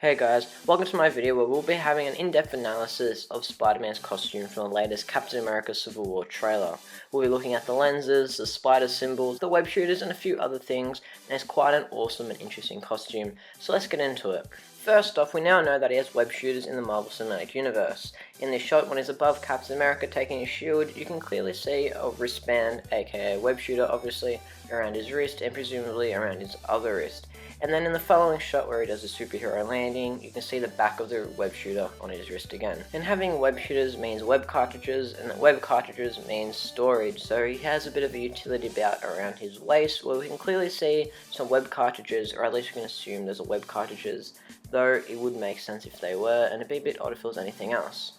Hey guys, welcome to my video where we'll be having an in-depth analysis of Spider-Man's costume from the latest Captain America Civil War trailer. We'll be looking at the lenses, the spider symbols, the web shooters and a few other things, and it's quite an awesome and interesting costume, so let's get into it. First off, we now know that he has web shooters in the Marvel Cinematic Universe. In this shot, when he's above Captain America taking his shield, you can clearly see a wristband, aka web shooter obviously, around his wrist and presumably around his other wrist. And then in the following shot where he does a superhero landing, you can see the back of the web shooter on his wrist again. And having web shooters means web cartridges, and the web cartridges means storage, so he has a bit of a utility belt around his waist where we can clearly see some web cartridges, or at least we can assume there's a web cartridges, though it would make sense if they were, and it'd be a bit odd if it was anything else.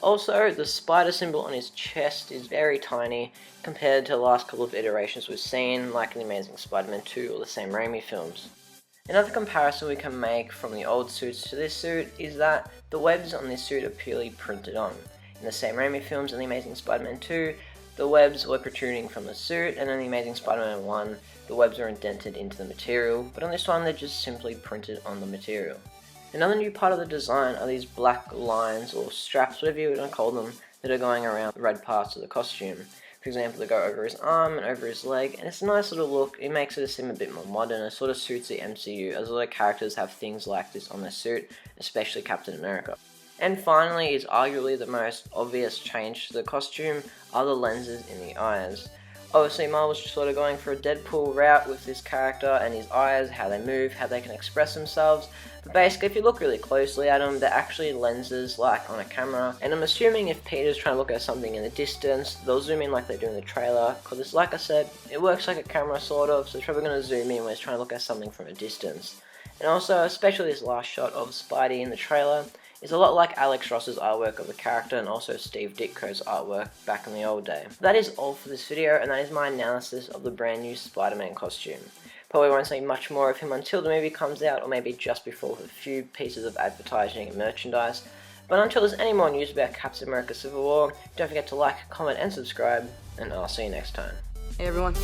Also, the spider symbol on his chest is very tiny compared to the last couple of iterations we've seen, like in the Amazing Spider-Man 2 or the Sam Raimi films. Another comparison we can make from the old suits to this suit is that the webs on this suit are purely printed on. In the Sam Raimi films and the Amazing Spider-Man 2, the webs were protruding from the suit, and in the Amazing Spider-Man 1, the webs are indented into the material, but on this one they're just simply printed on the material. Another new part of the design are these black lines or straps, whatever you want to call them, that are going around the red parts of the costume. For example, they go over his arm and over his leg, and it's a nice little look. It makes it seem a bit more modern. It sort of suits the MCU, as a lot of characters have things like this on their suit, especially Captain America. And finally, is arguably the most obvious change to the costume are the lenses in the eyes. Obviously, Marvel's just sort of going for a Deadpool route with this character and his eyes, how they move, how they can express themselves. But basically, if you look really closely at them, they're actually lenses like on a camera. And I'm assuming if Peter's trying to look at something in the distance, they'll zoom in like they do in the trailer. Because like I said, it works like a camera sort of, so it's probably going to zoom in when it's trying to look at something from a distance. And also, especially this last shot of Spidey in the trailer, is a lot like Alex Ross's artwork of the character and also Steve Ditko's artwork back in the old day. That is all for this video, and that is my analysis of the brand new Spider-Man costume. Probably won't see much more of him until the movie comes out, or maybe just before with a few pieces of advertising and merchandise. But until there's any more news about Captain America Civil War, don't forget to like, comment and subscribe, and I'll see you next time. Hey everyone.